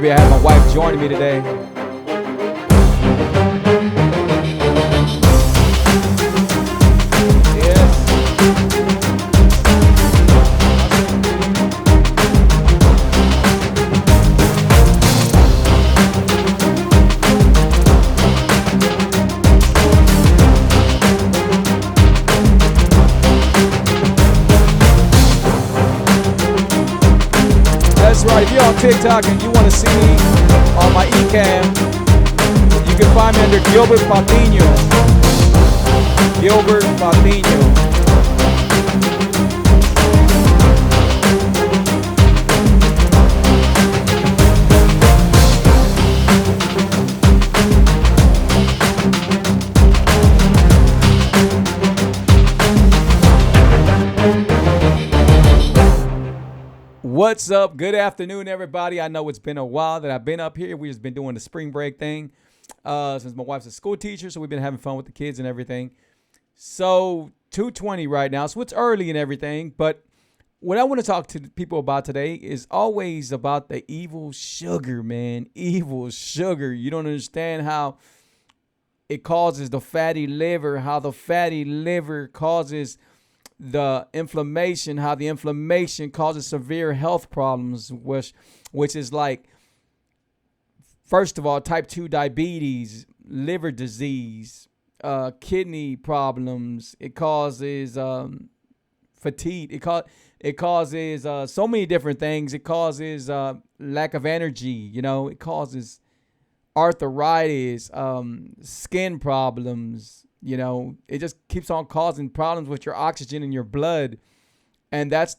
Maybe I have my wife joining me today. That's right. If you're on TikTok and you want to see me on my eCam, you can find me under Gilbert Patino. Gilbert Patino. What's up? Good afternoon, everybody. I know it's been a while that I've been up here. We've just been doing the spring break thing since my wife's a school teacher, so we've been having fun with the kids and everything. So 2:20 right now, so it's early and everything. But what I want to talk to people about today is always about the evil sugar, man. Evil sugar. You don't understand how it causes the fatty liver, how the fatty liver causes the inflammation, how the inflammation causes severe health problems, which is like, first of all, type 2 diabetes, liver disease, kidney problems. It causes fatigue. It causes so many different things. It causes lack of energy. You know, it causes arthritis, skin problems. You know, it just keeps on causing problems with your oxygen in your blood. And that's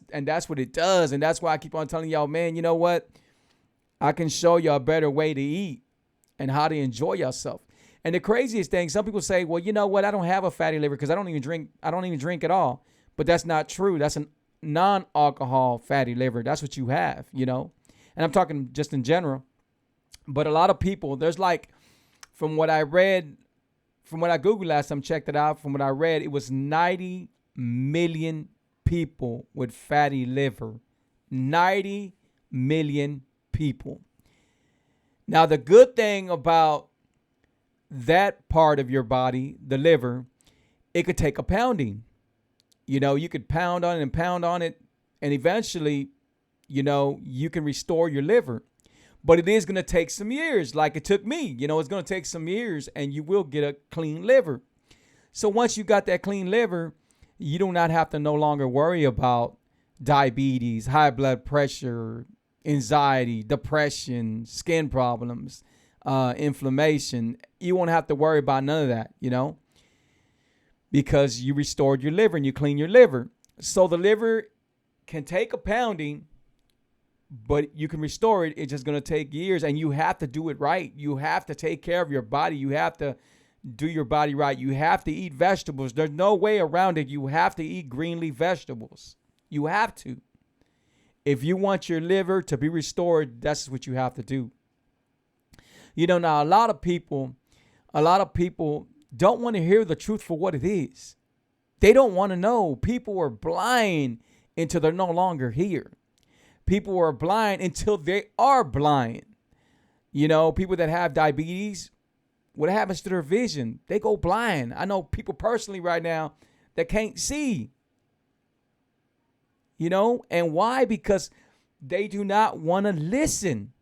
what it does. And that's why I keep on telling y'all, man, you know what? I can show you a better way to eat and how to enjoy yourself. And the craziest thing, some people say, well, you know what? I don't have a fatty liver because I don't even drink at all. But that's not true. That's a non-alcohol fatty liver. That's what you have, you know. And I'm talking just in general. But a lot of people, there's like, from what I read, from what I Googled last time, checked it out, from what I read, it was 90 million people with fatty liver. 90 million people. Now, the good thing about that part of your body, the liver, it could take a pounding. You know, you could pound on it, and eventually, you know, you can restore your liver. But it is going to take some years, like it took me. You know, it's going to take some years, and you will get a clean liver. So once you got that clean liver, you do not have to no longer worry about diabetes, high blood pressure, anxiety, depression, skin problems, inflammation. You won't have to worry about none of that, you know, because you restored your liver and you clean your liver. So the liver can take a pounding, but you can restore it. It's just going to take years, and you have to do it right. You have to take care of your body. You have to do your body right. You have to eat vegetables. There's no way around it. You have to eat green leaf vegetables. You have to. If you want your liver to be restored, that's what you have to do. You know, now a lot of people don't want to hear the truth for what it is. They don't want to know. People are blind until they're no longer here. People are blind until they are blind. You know, people that have diabetes, what happens to their vision? They go blind. I know people personally right now that can't see. You know, and why? Because they do not want to listen.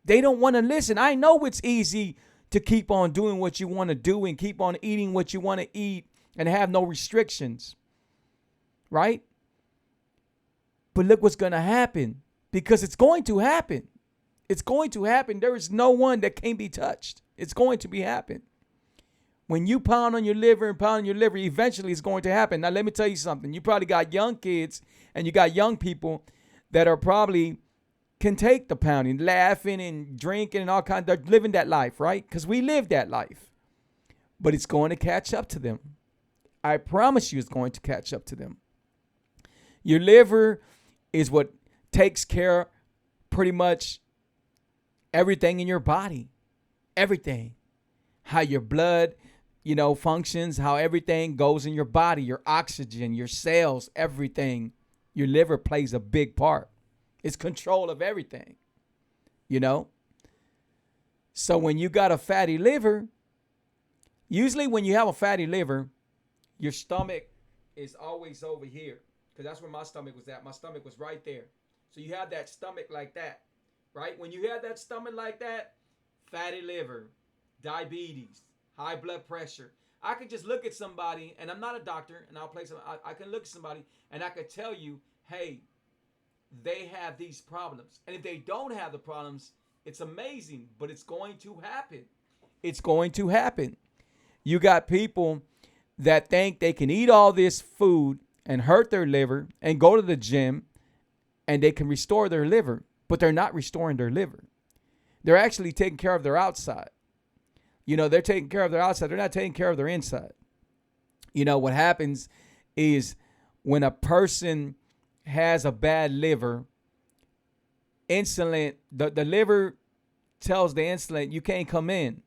They don't want to listen. I know it's easy to keep on doing what you want to do and keep on eating what you want to eat and have no restrictions. Right? But look what's going to happen. Because it's going to happen. It's going to happen. There is no one that can't be touched. It's going to be happen. When you pound on your liver, eventually it's going to happen. Now, let me tell you something. You probably got young kids and you got young people that are probably can take the pounding, laughing and drinking and all kinds. They're living that life, right? Because we live that life. But it's going to catch up to them. I promise you it's going to catch up to them. Your liver is what takes care pretty much everything in your body. Everything. How your blood, functions, how everything goes in your body, your oxygen, your cells, everything. Your liver plays a big part. It's control of everything, So when you got a fatty liver, usually when you have a fatty liver, your stomach is always over here. Because that's where my stomach was at. My stomach was right there. So you have that stomach like that, right? When you have that stomach like that, fatty liver, diabetes, high blood pressure. I could just look at somebody, and I'm not a doctor, and I'll play some. I can look at somebody, and I could tell you, hey, they have these problems. And if they don't have the problems, it's amazing, but it's going to happen. It's going to happen. You got people that think they can eat all this food and hurt their liver and go to the gym and they can restore their liver, but they're not restoring their liver. They're actually taking care of their outside. They're taking care of their outside. They're not taking care of their inside. What happens is when a person has a bad liver, insulin, the liver tells the insulin, you can't come in.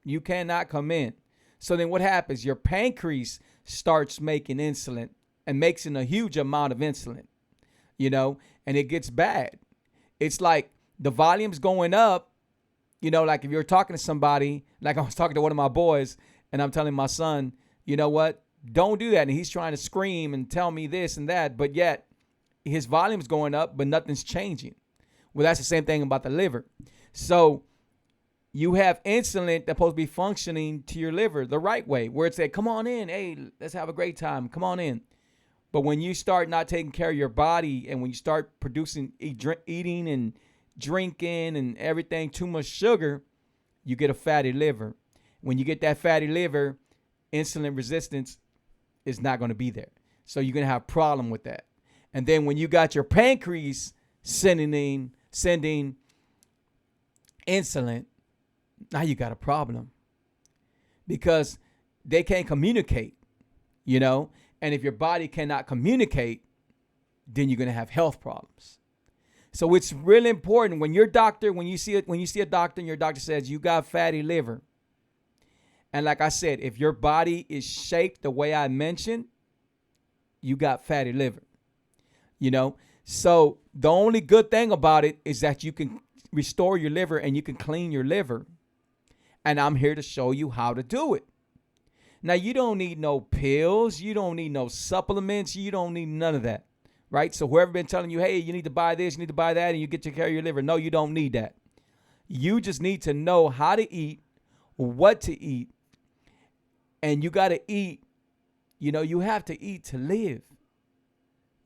You cannot come in. So then what happens? Your pancreas starts making insulin and makes a huge amount of insulin, and it gets bad. It's like the volume's going up, like if you're talking to somebody, like I was talking to one of my boys and I'm telling my son, you know what? Don't do that. And he's trying to scream and tell me this and that, but yet his volume's going up, but nothing's changing. Well, that's the same thing about the liver. So you have insulin that's supposed to be functioning to your liver the right way, where it's like, come on in. Hey, let's have a great time. Come on in. But when you start not taking care of your body and when you start producing, eating and drinking and everything, too much sugar, you get a fatty liver. When you get that fatty liver, insulin resistance is not going to be there. So you're going to have a problem with that. And then when you got your pancreas sending insulin, now you got a problem because they can't communicate, and if your body cannot communicate, then you're going to have health problems. So it's really important when you see a doctor and your doctor says you got fatty liver. And like I said, if your body is shaped the way I mentioned, you got fatty liver, So the only good thing about it is that you can restore your liver and you can clean your liver. And I'm here to show you how to do it. Now, you don't need no pills. You don't need no supplements. You don't need none of that, right? So whoever been telling you, hey, you need to buy this, you need to buy that, and you get to care of your liver. No, you don't need that. You just need to know how to eat, what to eat, and you got to eat. You have to eat to live,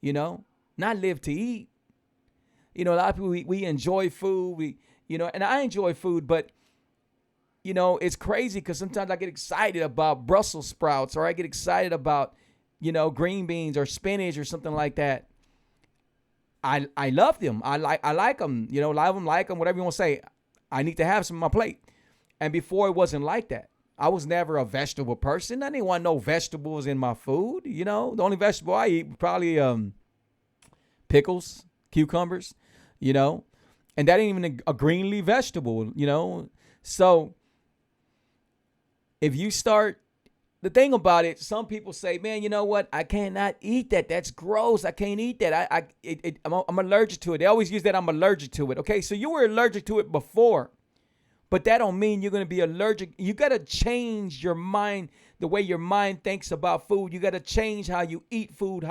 not live to eat. A lot of people, we enjoy food, and I enjoy food, but it's crazy because sometimes I get excited about Brussels sprouts or I get excited about, green beans or spinach or something like that. I love them. I like them, like them, whatever you want to say. I need to have some on my plate. And before it wasn't like that. I was never a vegetable person. I didn't want no vegetables in my food. The only vegetable I eat probably pickles, cucumbers, and that ain't even a green leaf vegetable, So if you start, the thing about it, some people say, man, you know what? I cannot eat that. That's gross. I can't eat that. I'm allergic to it. They always use that I'm allergic to it. Okay, so you were allergic to it before, but that don't mean you're going to be allergic. You got to change your mind, the way your mind thinks about food. You got to change how you eat food,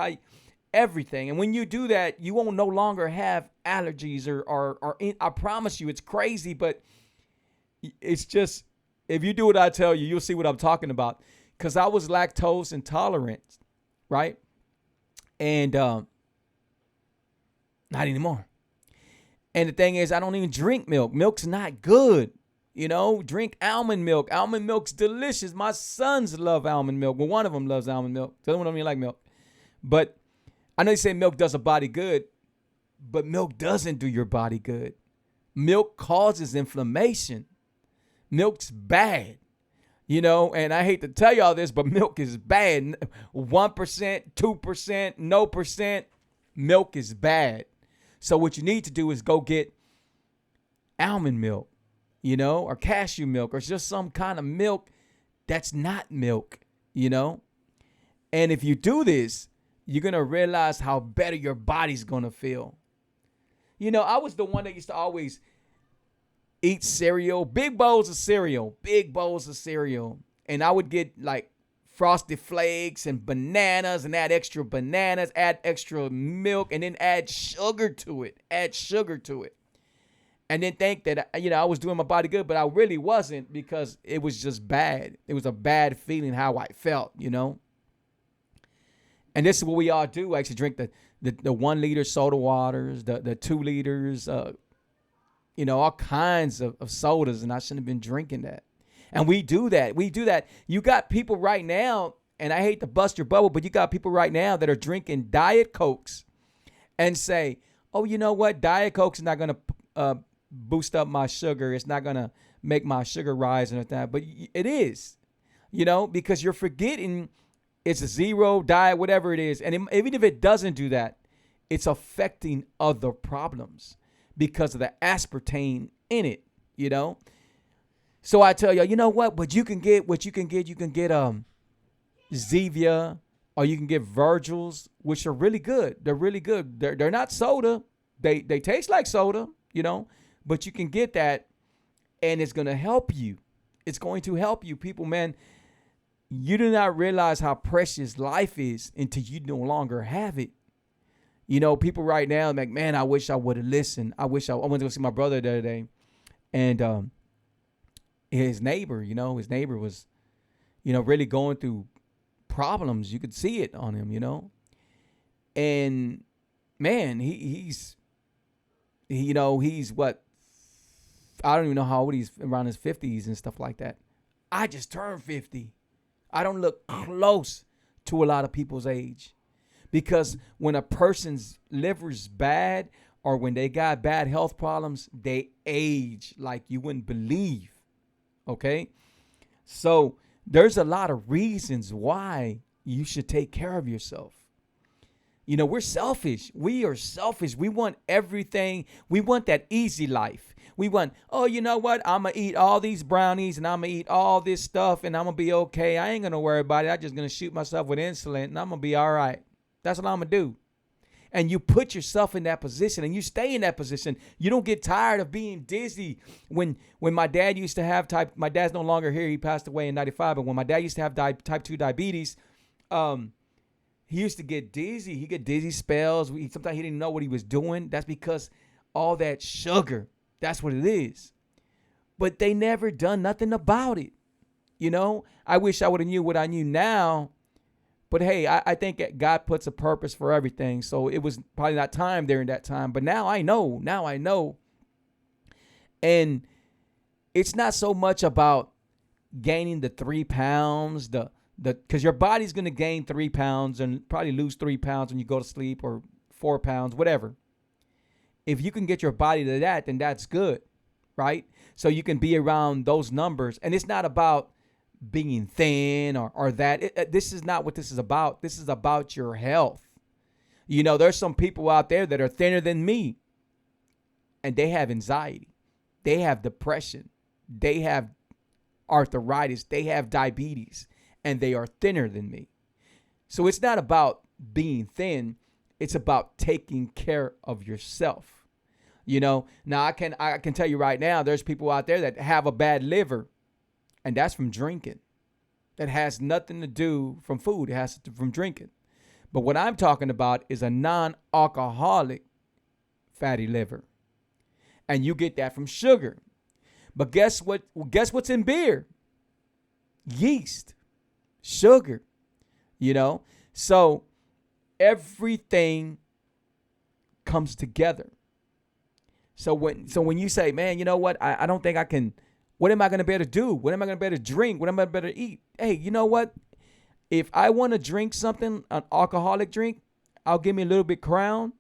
everything. And when you do that, you won't no longer have allergies or I promise you, it's crazy, but it's just, if you do what I tell you, you'll see what I'm talking about. Because I was lactose intolerant, right? And not anymore. And the thing is, I don't even drink milk. Milk's not good. Drink almond milk. Almond milk's delicious. My sons love almond milk. Well, one of them loves almond milk. The other one don't even like milk. But I know you say milk does a body good, but milk doesn't do your body good. Milk causes inflammation. Milk's bad, and I hate to tell y'all this, but milk is bad. 1%, 2%, no percent, milk is bad. So what you need to do is go get almond milk, or cashew milk, or just some kind of milk that's not milk, And if you do this, you're going to realize how better your body's going to feel. I was the one that used to always eat cereal, big bowls of cereal, and I would get like frosted flakes and bananas, and add extra bananas, add extra milk, and then add sugar to it. And then think that I was doing my body good, but I really wasn't, because it was just bad. It was a bad feeling how I felt. And this is what we all do. I actually drink the 1 liter soda waters, the 2 liters, all kinds of sodas, and I shouldn't have been drinking that. And we do that. You got people right now, and I hate to bust your bubble, but you got people right now that are drinking Diet Cokes and say, oh, you know what? Diet Coke's not going to boost up my sugar. It's not going to make my sugar rise and that. But it is, because you're forgetting it's a zero diet, whatever it is. And even if it doesn't do that, it's affecting other problems because of the aspartame in it, So I tell you, you know what? You can get Zevia, or you can get Virgils, which are really good. They're really good. They're not soda. They taste like soda, but you can get that, and it's going to help you. It's going to help you. People, man, you do not realize how precious life is until you no longer have it. People right now, like, man, I wish I would have listened. I went to go see my brother the other day, and his neighbor was, really going through problems. You could see it on him, and man, he's what, I don't even know how old he's, around his 50s and stuff like that. I just turned 50. I don't look close to a lot of people's age, because when a person's liver's bad, or when they got bad health problems, they age like you wouldn't believe. Okay? So there's a lot of reasons why you should take care of yourself. We're selfish. We are selfish. We want everything. We want that easy life. We want, oh, you know what? I'm going to eat all these brownies, and I'm going to eat all this stuff, and I'm going to be okay. I ain't going to worry about it. I'm just going to shoot myself with insulin, and I'm going to be all right. That's what I'm going to do. And you put yourself in that position, and you stay in that position. You don't get tired of being dizzy. When my dad used to have my dad's no longer here. He passed away in 95. But when my dad used to have type 2 diabetes, he used to get dizzy. He get dizzy spells. Sometimes he didn't know what he was doing. That's because all that sugar. That's what it is. But they never done nothing about it. I wish I would have knew what I knew now. But hey, I think God puts a purpose for everything. So it was probably not time during that time. But now I know. And it's not so much about gaining the 3 pounds, because your body's going to gain 3 pounds and probably lose 3 pounds when you go to sleep, or 4 pounds, whatever. If you can get your body to that, then that's good, right? So you can be around those numbers. And it's not about being thin or that. This is not what this is about. This is about your health. There's some people out there that are thinner than me, and they have anxiety. They have depression. They have arthritis. They have diabetes, and they are thinner than me. So it's not about being thin. It's about taking care of yourself. Now I can tell you right now, there's people out there that have a bad liver, and that's from drinking. That has nothing to do from food. It has to do from drinking. But what I'm talking about is a non-alcoholic fatty liver. And you get that from sugar. But guess what? What's in beer? Yeast, sugar, So everything comes together. So when you say, man, you know what? I don't think I can. What am I going to be able to do? What am I going to be able to drink? What am I going to be able to eat? Hey, you know what? If I want to drink something, an alcoholic drink, I'll give me a little bit Crown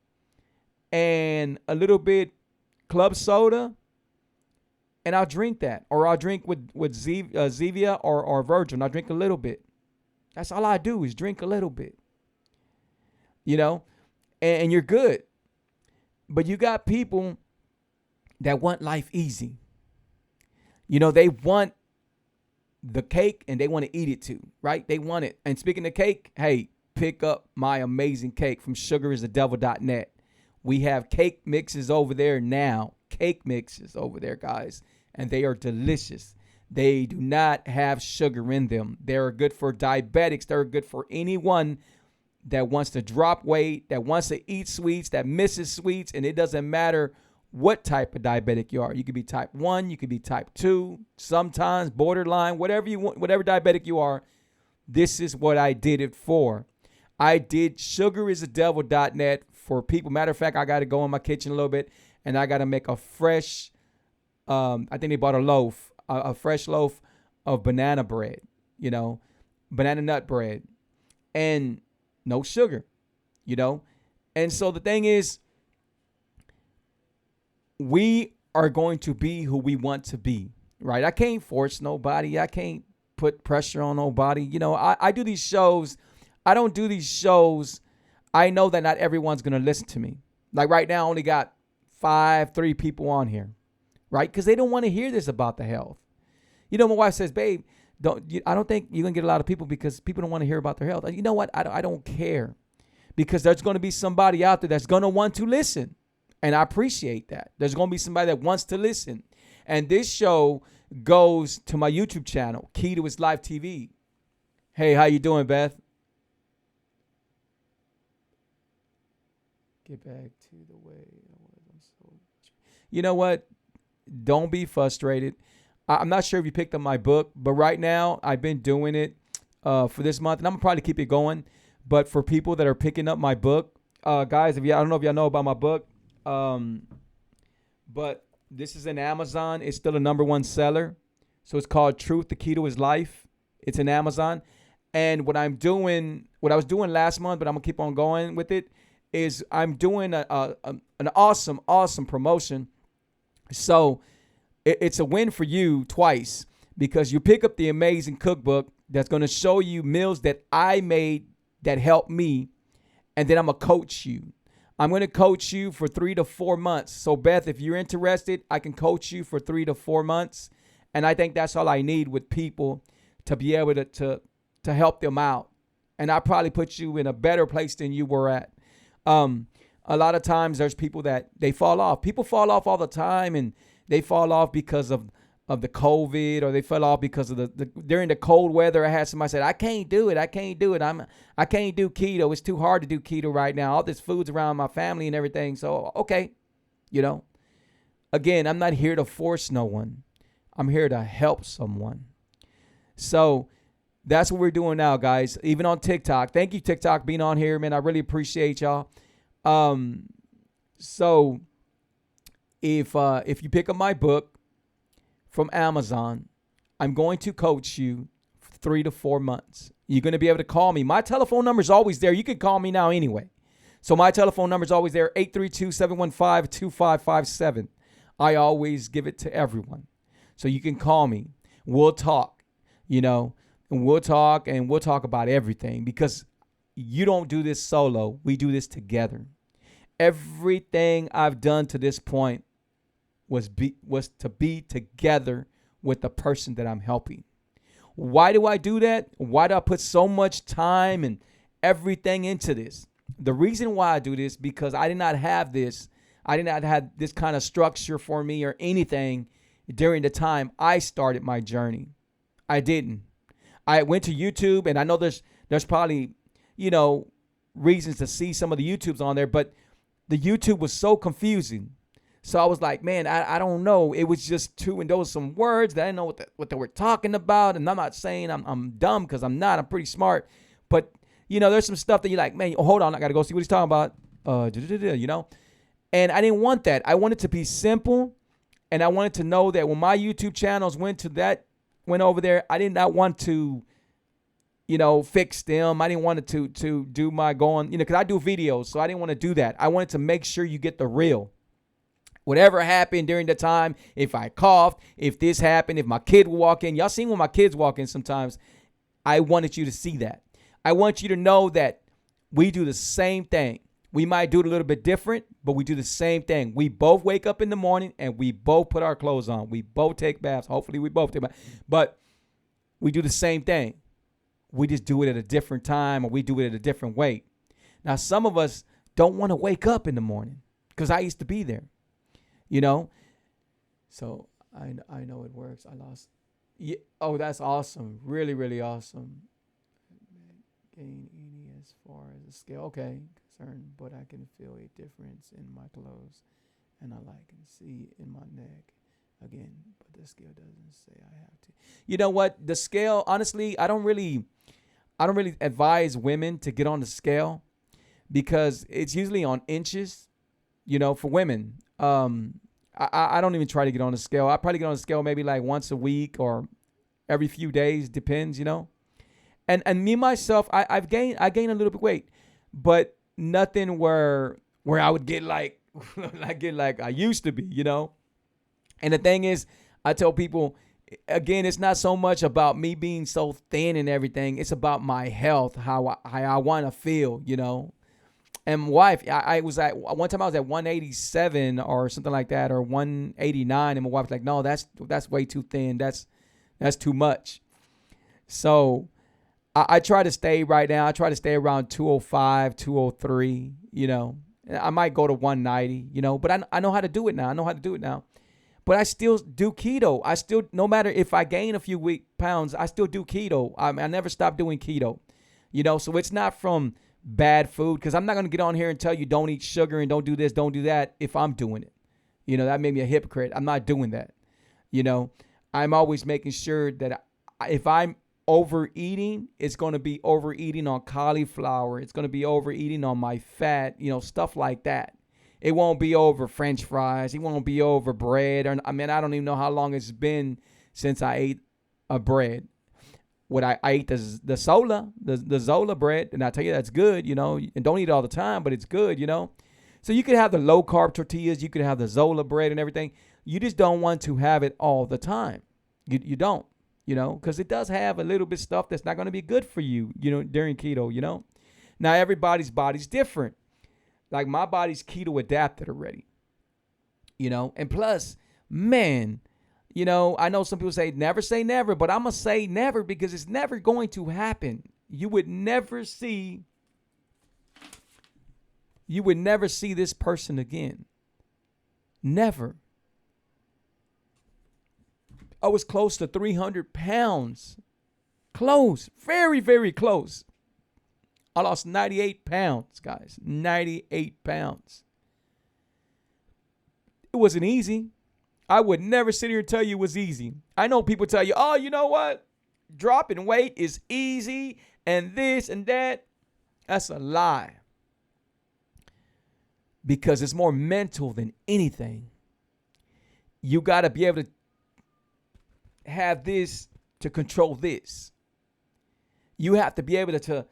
and a little bit club soda, and I'll drink that. Or I'll drink with Zevia or Virgin. I'll drink a little bit. That's all I do is drink a little bit. And you're good. But you got people that want life easy. They want the cake and they want to eat it too, right? They want it. And speaking of cake, hey, pick up my amazing cake from sugaristhedevil.net. We have cake mixes over there now. Cake mixes over there, guys. and they are delicious. They do not have sugar in them. They're good for diabetics. They're good for anyone that wants to drop weight, that wants to eat sweets, that misses sweets, and it doesn't matter what type of diabetic you are. You could be type 1, you could be type 2, sometimes borderline, whatever you want, whatever diabetic you are. This is what I did it for. I did sugaristhedevil.net for people. Matter of fact, I got to go in my kitchen a little bit, and I got to make a fresh, I think they bought a fresh loaf of banana bread, banana nut bread, and no sugar, And so the thing is, we are going to be who we want to be, right? I can't force nobody. I can't put pressure on nobody. I do these shows. I don't do these shows. I know that not everyone's going to listen to me. Like right now, I only got 3 people on here, right? Because they don't want to hear this about the health. My wife says, babe, I don't think you're going to get a lot of people because people don't want to hear about their health. You know what? I don't care, because there's going to be somebody out there that's going to want to listen. And I appreciate that. There's going to be somebody that wants to listen. And this show goes to my YouTube channel, Key to His Life TV. Hey, how you doing, Beth? Get back to the way I was. You know what? Don't be frustrated. I'm not sure if you picked up my book, but right now I've been doing it for this month, and I'm going to probably keep it going. But for people that are picking up my book, guys, I don't know if y'all know about my book, but this is in Amazon. It's still a #1 seller. So it's called Truth, the Key to His Life. It's in Amazon. And what I was doing last month, but I'm going to keep on going with it, is I'm doing an awesome promotion. So it's a win for you twice, because you pick up the amazing cookbook that's going to show you meals that I made that helped me, and then I'm going to coach you. I'm going to coach you for 3 to 4 months. So, Beth, if you're interested, I can coach you for 3 to 4 months. And I think that's all I need with people to be able to help them out. And I probably put you in a better place than you were at. A lot of times there's people that they fall off. People fall off all the time, and they fall off because of the COVID, or they fell off because of the during the cold weather. I had somebody say, I can't do it. I can't do keto. It's too hard to do keto right now. All this food's around my family and everything. So, okay. Again, I'm not here to force no one. I'm here to help someone. So that's what we're doing now, guys. Even on TikTok. Thank you, TikTok, being on here, man. I really appreciate y'all. So if you pick up my book from Amazon, I'm going to coach you for 3 to 4 months. You're going to be able to call me. My telephone number is always there. You can call me now anyway. So my telephone number is always there, 832-715-2557. I always give it to everyone. So you can call me. We'll talk, and we'll talk about everything, because you don't do this solo. We do this together. Everything I've done to this point was to be together with the person that I'm helping. Why do I do that? Why do I put so much time and everything into this? The reason why I do this, because I did not have this. I did not have this kind of structure for me or anything during the time I started my journey. I didn't. I went to YouTube, and I know there's probably, reasons to see some of the YouTubes on there, but the YouTube was so confusing. So I was like, man, I don't know. It was just and there was some words that I didn't know what they were talking about. And I'm not saying I'm dumb, because I'm not. I'm pretty smart. But, there's some stuff that you're like, man, hold on. I got to go see what he's talking about. And I didn't want that. I wanted to be simple. And I wanted to know that when my YouTube channels went over there, I did not want to, fix them. I didn't want to do my going, because I do videos. So I didn't want to do that. I wanted to make sure you get the real. Whatever happened during the time, if I coughed, if this happened, if my kid would walk in. Y'all seen when my kids walk in sometimes. I wanted you to see that. I want you to know that we do the same thing. We might do it a little bit different, but we do the same thing. We both wake up in the morning and we both put our clothes on. We both take baths. Hopefully we both take baths. But we do the same thing. We just do it at a different time, or we do it at a different way. Now, some of us don't want to wake up in the morning, because I used to be there, So I know it works. I lost. Yeah. Oh, that's awesome. Really, really awesome. Gain any as far as the scale. Okay, concerned, but I can feel a difference in my clothes, and I like and see in my neck again. But the scale doesn't say I have to. You know what? The scale. Honestly, I don't really advise women to get on the scale because it's usually on inches. For women. I don't even try to get on the scale. I probably get on the scale maybe like once a week or every few days, depends. And me myself, I gained a little bit of weight, but nothing where I would get like like I used to be. And the thing is, I tell people again, it's not so much about me being so thin and everything. It's about my health, how I want to feel. And wife, I was at one time I was at 187 or something like that, or 189, and my wife was like, "No, that's way too thin. That's too much." So I try to stay right now. I try to stay around 205, 203. I might go to 190. But I know how to do it now. I know how to do it now. But I still do keto. I still, no matter if I gain a few pounds, I still do keto. I never stop doing keto. So it's not from bad food, because I'm not going to get on here and tell you don't eat sugar and don't do this, don't do that if I'm doing it. That made me a hypocrite. I'm not doing that. I'm always making sure that if I'm overeating, it's going to be overeating on cauliflower. It's going to be overeating on my fat, stuff like that. It won't be over French fries. It won't be over bread. I don't even know how long it's been since I ate a bread. I ate the Zola bread, and I tell you that's good, and don't eat it all the time, but it's good, So you could have the low carb tortillas, you could have the Zola bread and everything. You just don't want to have it all the time. You don't, because it does have a little bit of stuff that's not going to be good for you, during keto, Now everybody's body's different. Like my body's keto adapted already, and plus, man, I know some people say never, but I'm going to say never because it's never going to happen. You would never see this person again. Never. I was close to 300 pounds. Close. Very, very close. I lost 98 pounds, guys. 98 pounds. It wasn't easy. I would never sit here and tell you it was easy. I know people tell you, oh, you know what? Dropping weight is easy and this and that. That's a lie. Because it's more mental than anything. You got to be able to have this to control this. You have to be able to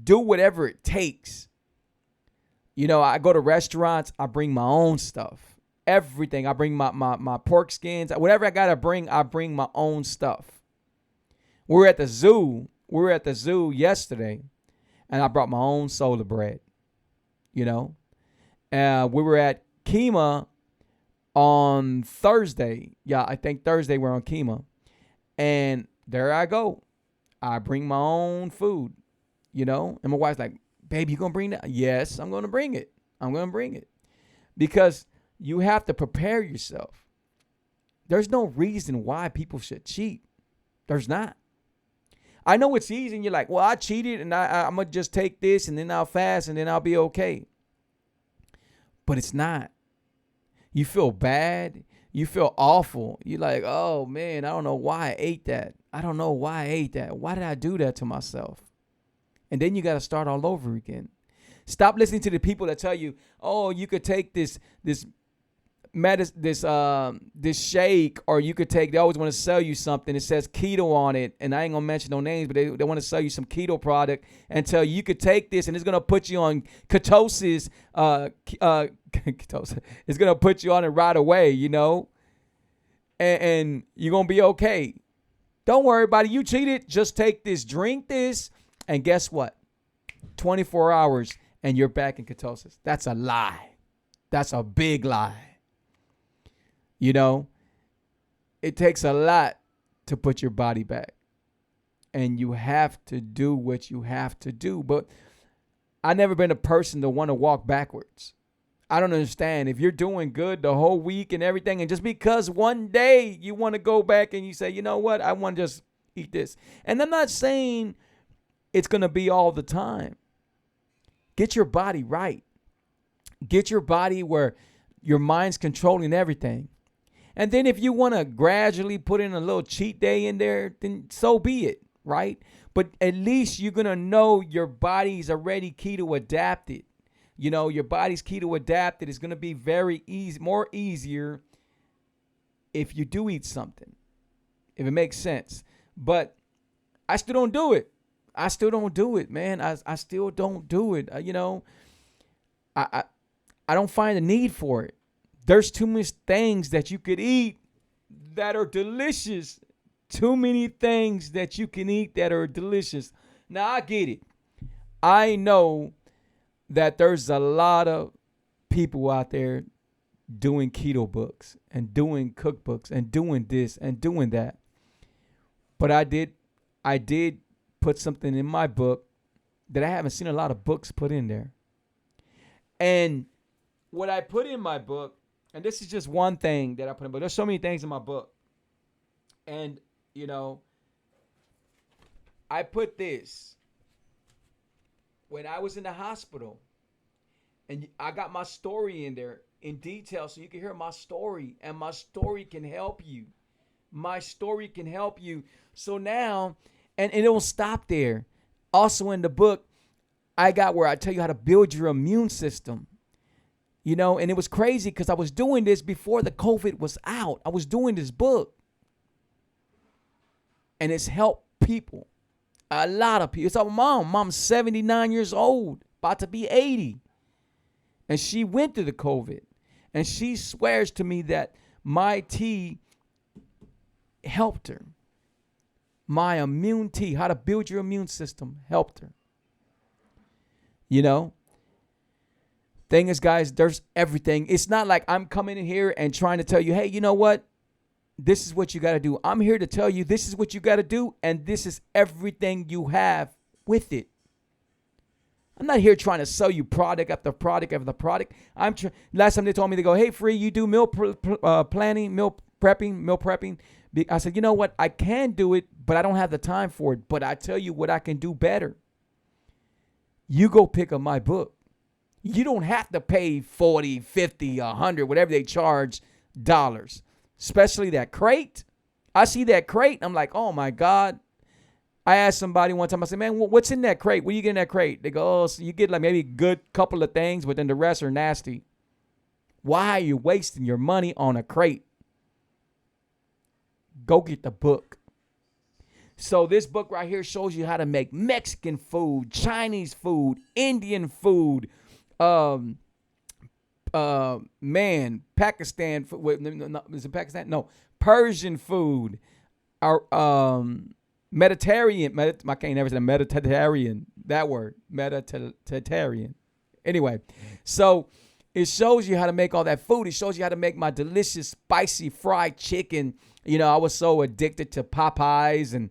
do whatever it takes. I go to restaurants, I bring my own stuff. Everything. I bring my pork skins. Whatever I got to bring, I bring my own stuff. We were at the zoo. Yesterday, and I brought my own soda bread. We were at Kima on Thursday. Yeah, I think Thursday we're on Kima. And there I go. I bring my own food, And my wife's like, babe, you going to bring that? Yes, I'm going to bring it. Because you have to prepare yourself. There's no reason why people should cheat. There's not. I know it's easy and you're like, well, I cheated and I'm going to just take this and then I'll fast and then I'll be okay. But it's not. You feel bad. You feel awful. You're like, oh, man, I don't know why I ate that. Why did I do that to myself? And then you got to start all over again. Stop listening to the people that tell you, oh, you could take this shake, or you could take, they always want to sell you something. It says keto on it, and I ain't going to mention no names, but they want to sell you some keto product and tell you could take this, and it's going to put you on ketosis. Ketosis. It's going to put you on it right away, and you're going to be okay. Don't worry about it. You cheated. Just take this, drink this, and guess what? 24 hours, and you're back in ketosis. That's a lie. That's a big lie. It takes a lot to put your body back. And you have to do what you have to do. But I've never been a person to want to walk backwards. I don't understand. If you're doing good the whole week and everything, and just because one day you want to go back and you say, you know what, I want to just eat this. And I'm not saying it's going to be all the time. Get your body right. Get your body where your mind's controlling everything. And then if you want to gradually put in a little cheat day in there, then so be it, right? But at least you're going to know your body's already keto adapted. You know, your body's keto adapted is going to be very easy, more easier if you do eat something, if it makes sense. But I still don't do it. I still don't do it, man. I still don't do it. I don't find a need for it. There's too many things that you could eat that are delicious. Too many things that you can eat that are delicious. Now, I get it. I know that there's a lot of people out there doing keto books and doing cookbooks and doing this and doing that. But I did put something in my book that I haven't seen a lot of books put in there. And what I put in my book, and this is just one thing that I put in, but there's so many things in my book. And, I put this when I was in the hospital, and I got my story in there in detail so you can hear my story, and my story can help you. My story can help you. So now, and it don't stop there. Also in the book, I got where I tell you how to build your immune system. And it was crazy because I was doing this before the COVID was out. I was doing this book. And it's helped people. A lot of people. It's our mom. Mom's 79 years old, about to be 80. And she went through the COVID. And she swears to me that my tea helped her. My immune tea, how to build your immune system, helped her. Thing is, guys, there's everything. It's not like I'm coming in here and trying to tell you, hey, you know what? This is what you got to do. I'm here to tell you this is what you got to do, and this is everything you have with it. I'm not here trying to sell you product after product after product. Last time they told me, they go, hey, Free, you do meal planning, meal prepping. I said, you know what? I can do it, but I don't have the time for it. But I tell you what I can do better. You go pick up my book. You don't have to pay 40, 50, 100, whatever they charge dollars. Especially that crate. I see that crate. I'm like, oh, my God. I asked somebody one time, I said, man, what's in that crate? What do you get in that crate? They go, oh, so you get like maybe a good couple of things, but then the rest are nasty. Why are you wasting your money on a crate? Go get the book. So this book right here shows you how to make Mexican food, Chinese food, Indian food, Pakistan food. Wait, no, is it Pakistan? No, Persian food. Our Mediterranean. I can't never say Mediterranean. That word, Mediterranean. Anyway, so it shows you how to make all that food. It shows you how to make my delicious spicy fried chicken. I was so addicted to Popeyes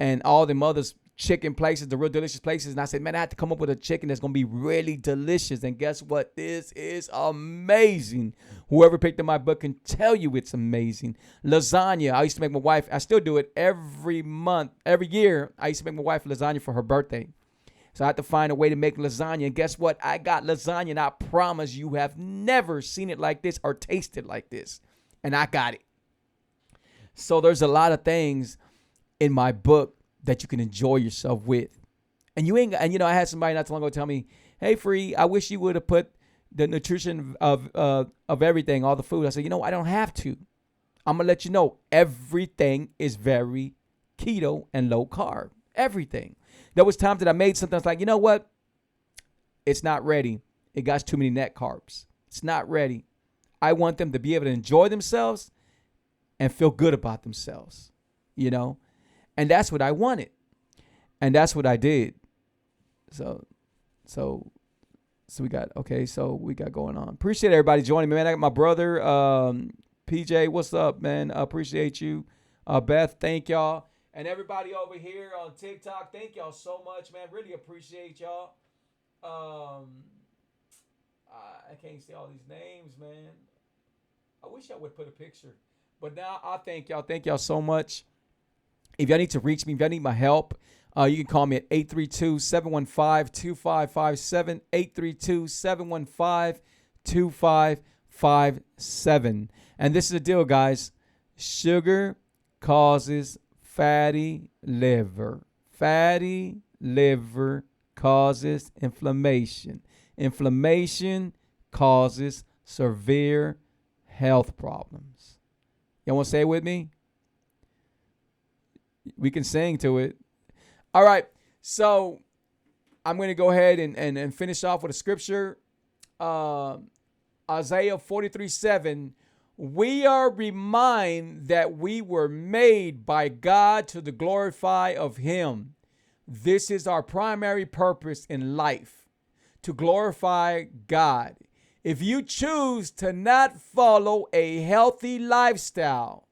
and all them other chicken places, the real delicious places. And I said, man, I have to come up with a chicken that's going to be really delicious. And guess what? This is amazing. Whoever picked up my book can tell you it's amazing. Lasagna. I used to make my wife, I still do it every month, every year. I used to make my wife lasagna for her birthday. So I had to find a way to make lasagna. And guess what? I got lasagna, and I promise you have never seen it like this or tasted like this. And I got it. So there's a lot of things in my book that you can enjoy yourself with. And I had somebody not too long ago tell me, hey, Free, I wish you would have put the nutrition of everything, all the food. I said, I don't have to. I'm going to let you know everything is very keto and low carb. Everything. There was times that I made something, I was like, you know what? It's not ready. It got too many net carbs. It's not ready. I want them to be able to enjoy themselves and feel good about themselves, And that's what I wanted. And that's what I did. So we got going on. Appreciate everybody joining me, man. I got my brother, PJ. What's up, man? I appreciate you. Beth, thank y'all. And everybody over here on TikTok, thank y'all so much, man. Really appreciate y'all. I can't see all these names, man. I wish I would put a picture. But now I thank y'all. Thank y'all so much. If y'all need to reach me, if y'all need my help, you can call me at 832-715-2557, 832-715-2557. And this is the deal, guys. Sugar causes fatty liver. Fatty liver causes inflammation. Inflammation causes severe health problems. Y'all want to say it with me? We can sing to it. All right. So I'm going to go ahead and finish off with a scripture. Isaiah 43:7. We are reminded that we were made by God to the glorify of him. This is our primary purpose in life, to glorify God. If you choose to not follow a healthy lifestyle,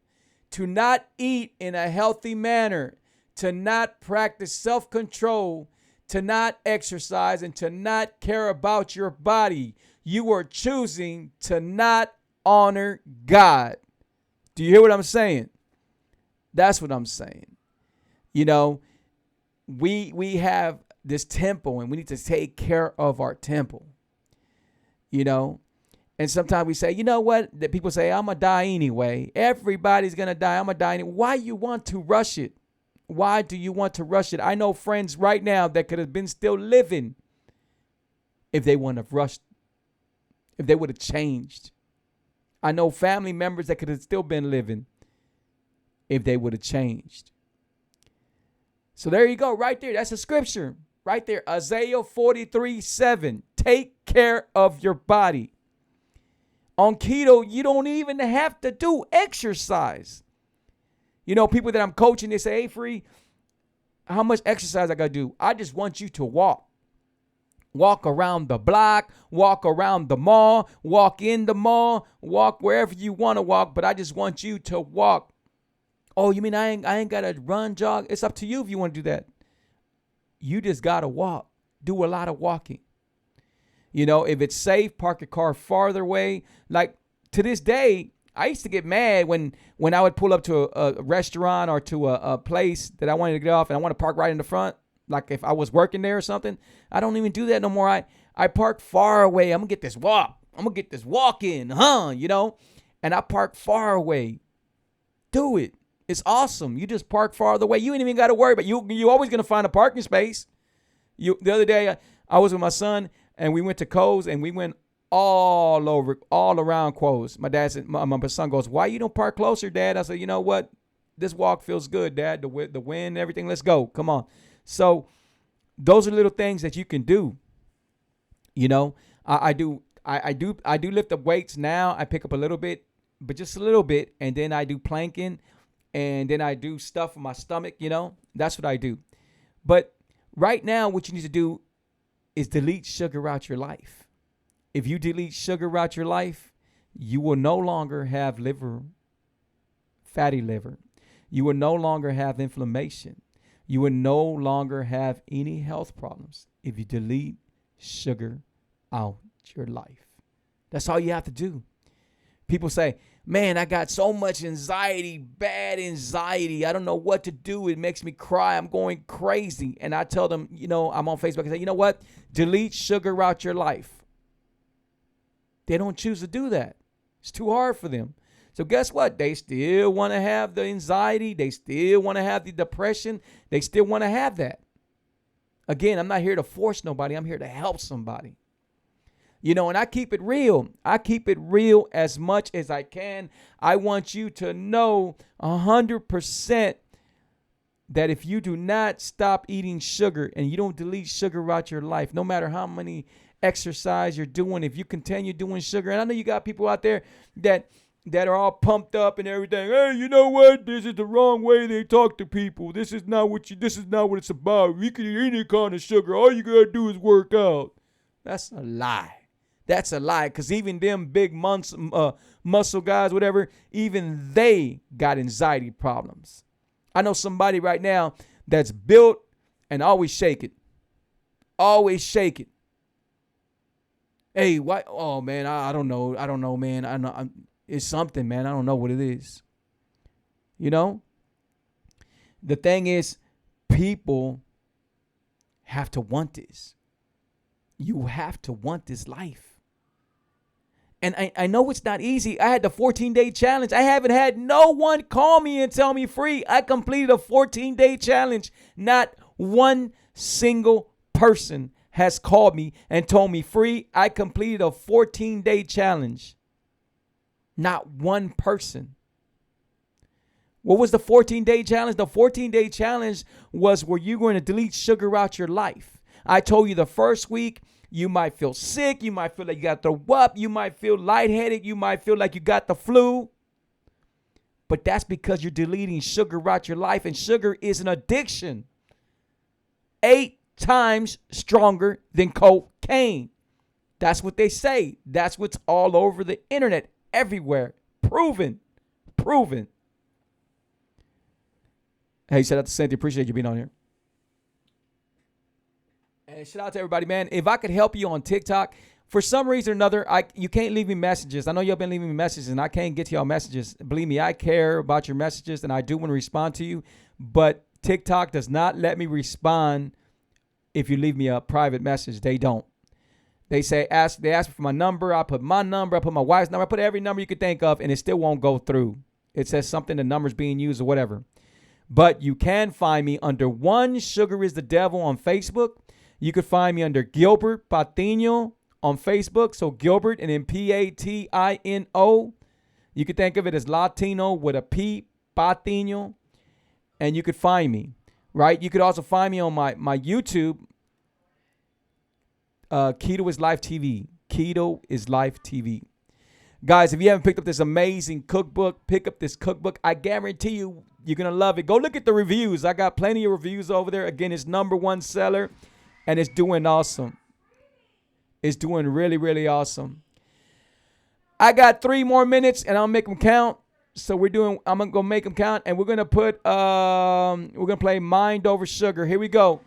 to not eat in a healthy manner, to not practice self-control, to not exercise, and to not care about your body, you are choosing to not honor God. Do you hear what I'm saying? That's what I'm saying. You know, we have this temple and we need to take care of our temple. You know, and sometimes we say, you know what? That people say, I'm going to die anyway. Everybody's going to die. I'm going to die anyway. Why you want to rush it? Why do you want to rush it? I know friends right now that could have been still living if they wouldn't have rushed, if they would have changed. I know family members that could have still been living if they would have changed. So there you go, right there. That's a scripture right there. Isaiah 43:7. Take care of your body. On keto, you don't even have to do exercise. You know, people that I'm coaching, they say, hey, Free, how much exercise I got to do? I just want you to walk. Walk around the block, walk around the mall, walk in the mall, walk wherever you want to walk, but I just want you to walk. Oh, you mean I ain't got to run, jog? It's up to you if you want to do that. You just got to walk. Do a lot of walking. You know, if it's safe, park your car farther away. Like to this day, I used to get mad when I would pull up to a restaurant or to a place that I wanted to get off and I want to park right in the front. Like if I was working there or something, I don't even do that no more. I park far away. I'm going to get this walk. I'm going to get this walk in, you know, and I park far away. Do it. It's awesome. You just park farther away. You ain't even got to worry about it. You always going to find a parking space. The other day, I was with my son and we went to Kohl's and we went all around Kohl's. My dad said, my son goes, why you don't park closer, Dad? I said, you know what? This walk feels good, Dad. The wind, everything. Let's go. Come on. So those are little things that you can do. You know, I do lift up weights now. I pick up a little bit, but just a little bit. And then I do planking and then I do stuff with my stomach, you know, that's what I do. But right now, what you need to do is delete sugar out your life. If you delete sugar out your life, you will no longer have fatty liver. You will no longer have inflammation. You will no longer have any health problems if you delete sugar out your life. That's all you have to do. People say, man, I got so much anxiety, bad anxiety. I don't know what to do. It makes me cry. I'm going crazy. And I tell them, you know, I'm on Facebook and say, you know what? Delete sugar out your life. They don't choose to do that. It's too hard for them. So guess what? They still want to have the anxiety. They still want to have the depression. They still want to have that. Again, I'm not here to force nobody. I'm here to help somebody. You know, and I keep it real. I keep it real as much as I can. I want you to know 100% that if you do not stop eating sugar and you don't delete sugar out your life, no matter how many exercise you're doing, if you continue doing sugar, and I know you got people out there that are all pumped up and everything. Hey, you know what? This is the wrong way they talk to people. This is not what it's about. You can eat any kind of sugar. All you gotta do is work out. That's a lie. That's a lie. Because even them big muscle guys, whatever, even they got anxiety problems. I know somebody right now that's built and always shaking. Always shaking. Hey, why? Oh man, I don't know. I don't know, man. I know it's something, man. I don't know what it is. You know, the thing is, people have to want this. You have to want this life. And I know it's not easy. I had the 14-day challenge. I haven't had no one call me and tell me free. I completed a 14-day challenge. Not one single person has called me and told me free. I completed a 14-day challenge. Not one person. What was the 14-day challenge? The 14-day challenge was where you're going to delete sugar out your life. I told you the first week, you might feel sick. You might feel like you got to throw up. You might feel lightheaded. You might feel like you got the flu. But that's because you're deleting sugar out your life. And sugar is an addiction. 8 times stronger than cocaine. That's what they say. That's what's all over the internet, everywhere. Proven. Hey, shout out to Cynthia. Appreciate you being on here. And shout out to everybody, man. If I could help you on TikTok, for some reason or another, you can't leave me messages. I know y'all been leaving me messages, and I can't get to y'all messages. Believe me, I care about your messages, and I do want to respond to you. But TikTok does not let me respond if you leave me a private message. They don't. They ask me for my number. I put my number. I put my wife's number. I put every number you could think of, and it still won't go through. It says something, the number's being used or whatever. But you can find me under One Sugar is the Devil on Facebook. You could find me under Gilbert Patino on Facebook. So Gilbert and then Patino. You could think of it as Latino with a P, Patino. And you could find me, right? You could also find me on my YouTube. Keto is Life TV. Keto is Life TV. Guys, if you haven't picked up this amazing cookbook, pick up this cookbook. I guarantee you, you're going to love it. Go look at the reviews. I got plenty of reviews over there. Again, it's #1 seller, and it's doing awesome. It's doing really, really awesome. I got 3 more minutes, and I'll make them count. So I'm going to make them count, and we're going to play Mind Over Sugar. Here we go.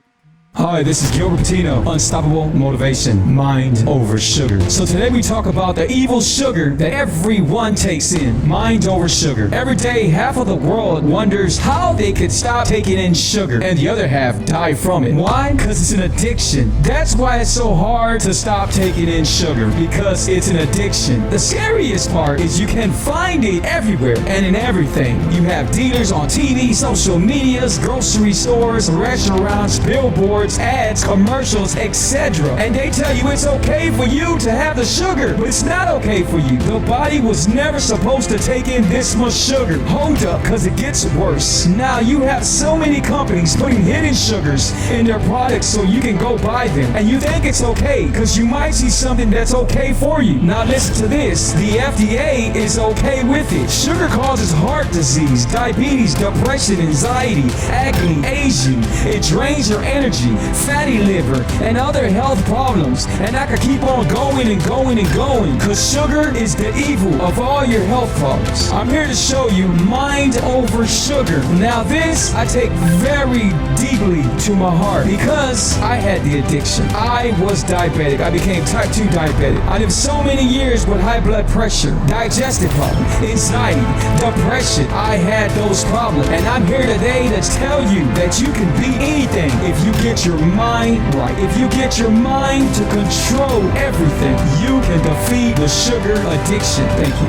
Hi, this is Gilbert Patino. Unstoppable motivation, mind over sugar. So today we talk about the evil sugar that everyone takes in. Mind over sugar. Every day, half of the world wonders how they could stop taking in sugar, and the other half die from it. Why? Because it's an addiction. That's why it's so hard to stop taking in sugar, because it's an addiction. The scariest part is you can find it everywhere and in everything. You have dealers on TV, social medias, grocery stores, restaurants, billboards, ads, commercials, etc. And they tell you it's okay for you to have the sugar, but it's not okay for you. The body was never supposed to take in this much sugar. Hold up, because it gets worse. Now you have so many companies putting hidden sugars in their products so you can go buy them. And you think it's okay, because you might see something that's okay for you. Now listen to this. The FDA is okay with it. Sugar causes heart disease, diabetes, depression, anxiety, acne, aging. It drains your energy, fatty liver, and other health problems. And I could keep on going and going and going, because sugar is the evil of all your health problems. I'm here to show you Mind Over Sugar. Now this I take very deeply to my heart, because I had the addiction. I was diabetic. I became type 2 diabetic. I lived so many years with high blood pressure, digestive problems, anxiety, depression. I had those problems, and I'm here today to tell you that you can beat anything if you get your mind right. If you get your mind to control everything, you can defeat the sugar addiction. Thank you.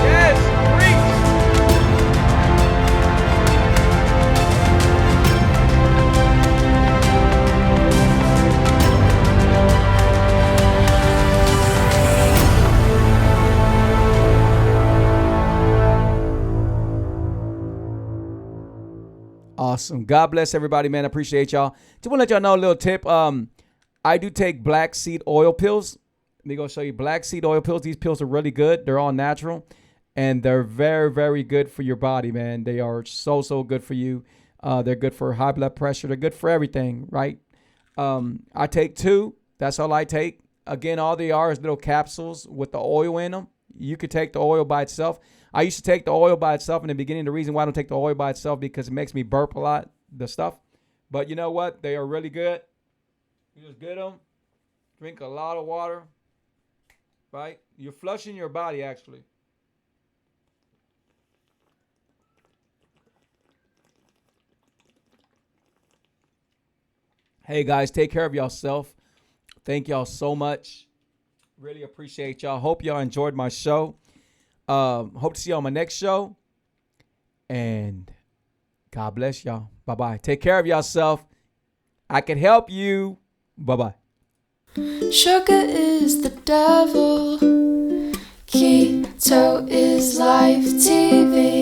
Yes, Awesome. God bless everybody, man. I appreciate y'all. Just want to let y'all know a little tip. I do take black seed oil pills. Let me go show you black seed oil pills. These pills are really good. They're all natural, and they're very, very good for your body, man. They are so, so good for you. They're good for high blood pressure. They're good for everything, right? I take 2. That's all I take. Again, all they are is little capsules with the oil in them. You could take the oil by itself. I used to take the oil by itself in the beginning. The reason why I don't take the oil by itself because it makes me burp a lot, the stuff. But you know what? They are really good. You just get them. Drink a lot of water, right? You're flushing your body, actually. Hey, guys, take care of yourself. Thank y'all so much. Really appreciate y'all. Hope y'all enjoyed my show. Hope to see you on my next show. And God bless y'all. Bye-bye. Take care of yourself. I can help you. Bye-bye. Sugar is the devil. Keto is life TV.